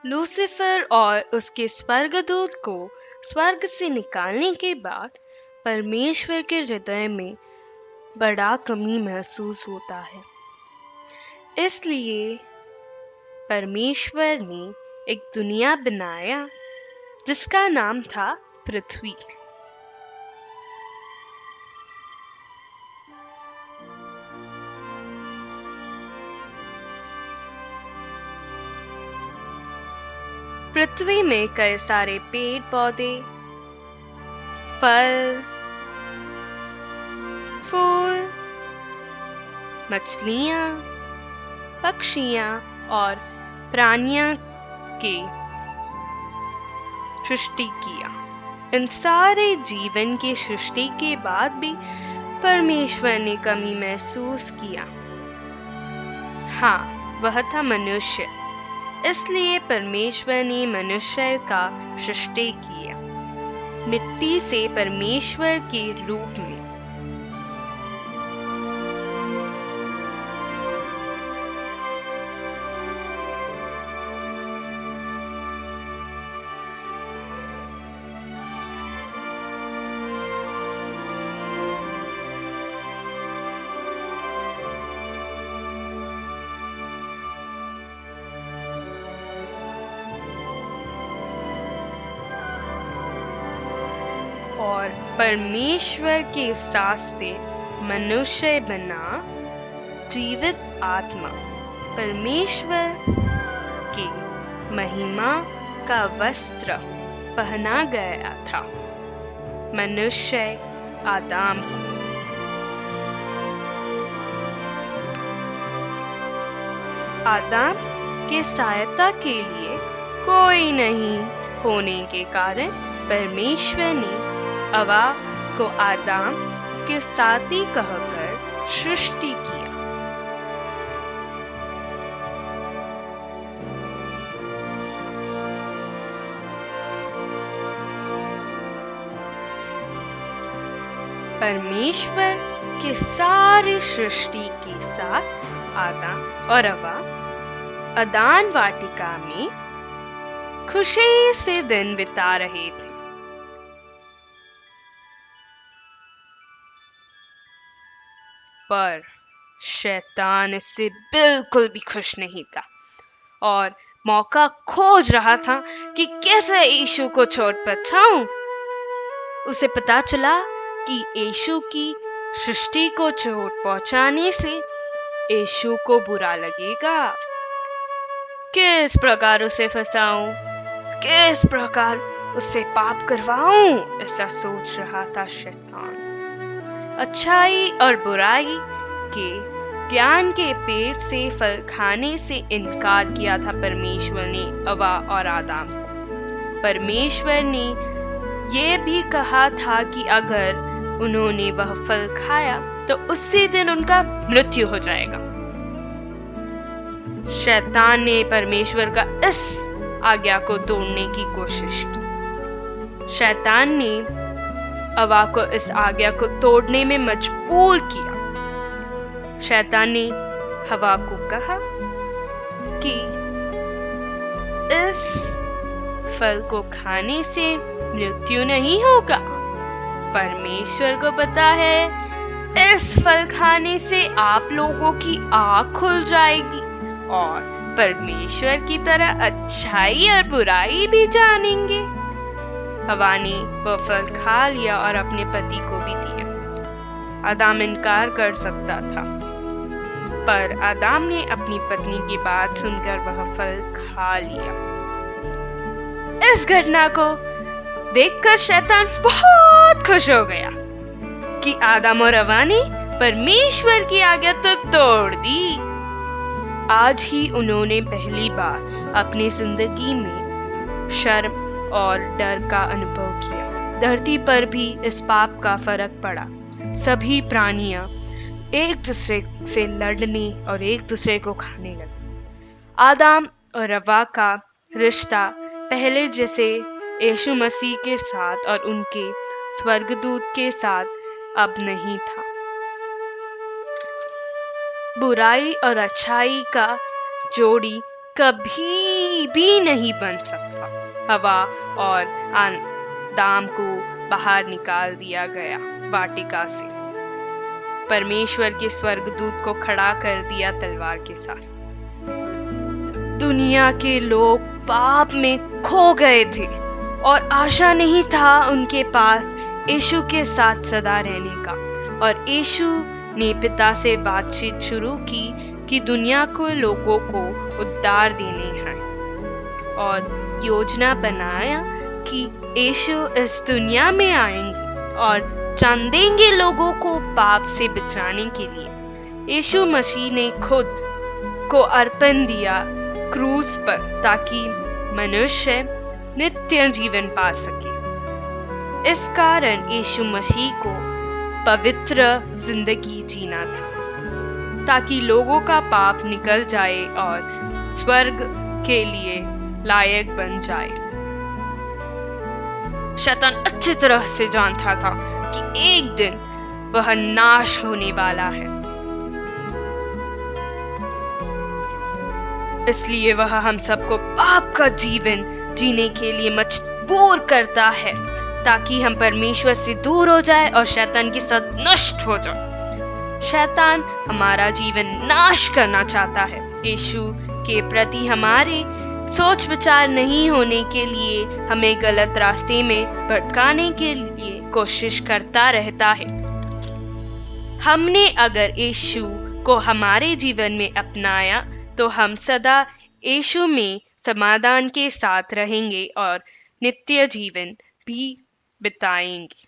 Lucifer और उसके स्वर्गदूत को स्वर्ग से निकालने के बाद परमेश्वर के हृदय में बड़ा कमी महसूस होता है। इसलिए परमेश्वर ने एक दुनिया बनाया जिसका नाम था पृथ्वी। पृथ्वी में कई सारे पेड़ पौधे, फल, फूल, मछलियाँ, पक्षियाँ और प्राणियों की सृष्टि किया। इन सारे जीवन की सृष्टि के बाद भी परमेश्वर ने कमी महसूस किया। हाँ, वह था मनुष्य। इसलिए परमेश्वर ने मनुष्य का सृष्टि किया मिट्टी से परमेश्वर के रूप में। और परमेश्वर के साथ से मनुष्य बना जीवित आत्मा परमेश्वर के महिमा का वस्त्र पहना गया था मनुष्य आदम को। आदम के सहायता के लिए कोई नहीं होने के कारण परमेश्वर ने हवा को आदम के साथी कहकर सृष्टि किया। परमेश्वर के सारे सृष्टि के साथ आदम और हवा अदन वाटिका में खुशी से दिन बिता रहे थे। पर शैतान इससे बिल्कुल भी खुश नहीं था और मौका खोज रहा था कि कैसे यीशु को चोट पहुंचाऊं। उसे पता चला कि यीशु की सृष्टि को चोट पहुंचाने से यीशु को बुरा लगेगा। किस प्रकार उसे फंसाऊं, किस प्रकार उससे पाप करवाऊं, ऐसा सोच रहा था शैतान। अच्छाई और बुराई के ज्ञान के पेड़ से फल खाने से इनकार किया था परमेश्वर ने हवा और आदम को। परमेश्वर ने यह भी कहा था कि अगर उन्होंने वह फल खाया तो उसी दिन उनका मृत्यु हो जाएगा। शैतान ने परमेश्वर का इस आज्ञा को तोड़ने की कोशिश की। शैतान ने हवा को इस आज्ञा को तोड़ने में मजबूर किया। शैतान ने हवा को कहा कि इस फल को खाने से मृत्यु नहीं होगा। परमेश्वर को पता है इस फल खाने से आप लोगों की आँख खुल जाएगी और परमेश्वर की तरह अच्छाई और बुराई भी जानेंगे। हवा ने वह फल खा लिया और अपने पति को भी दिया। आदम इनकार कर सकता था, पर आदम ने अपनी पत्नी की बात सुनकर वह फल खा लिया। इस घटना को देखकर शैतान बहुत खुश हो गया कि आदम और हवा ने परमेश्वर की आज्ञा तो तोड़ दी। आज ही उन्होंने पहली बार अपनी जिंदगी में शर्म और डर का अनुभव किया। धरती पर भी इस पाप का फर्क पड़ा। सभी प्राणियां एक दूसरे से लड़ने और एक दूसरे को खाने लगे। आदम और हवा का रिश्ता पहले जैसे यीशु मसीह के साथ और उनके स्वर्गदूत के साथ अब नहीं था। बुराई और अच्छाई का जोड़ी कभी भी नहीं बन सकता। हवा और आदाम को बाहर निकाल दिया गया वाटिका से। परमेश्वर के स्वर्गदूत को खड़ा कर दिया तलवार के साथ। दुनिया के लोग पाप में खो गए थे और आशा नहीं था उनके पास यीशु के साथ सदा रहने का। और यीशु ने पिता से बातचीत शुरू की कि दुनिया को लोगों को उद्धार देने हैं, और योजना बनाया कि यीशु इस दुनिया में आएंगे और जान देंगे लोगों को पाप से बचाने के लिए। यीशु मसीह ने खुद को अर्पण दिया क्रूस पर ताकि मनुष्य नित्य जीवन पा सके। इस कारण यीशु मसीह को पवित्र जिंदगी जीना था, ताकि लोगों का पाप निकल जाए और स्वर्ग के लिए लायक बन जाए। शैतान अच्छी तरह से जानता था कि एक दिन वह नाश होने वाला है, इसलिए वह हम सबको पाप का जीवन जीने के लिए मजबूर करता है, ताकि हम परमेश्वर से दूर हो जाए और शैतान के साथ नष्ट हो जाए। शैतान हमारा जीवन नाश करना चाहता है। यीशु के प्रति हमारे सोच विचार नहीं होने के लिए हमें गलत रास्ते में भटकाने के लिए कोशिश करता रहता है। हमने अगर यीशु को हमारे जीवन में अपनाया तो हम सदा यीशु में समाधान के साथ रहेंगे और नित्य जीवन भी बिताएंगे।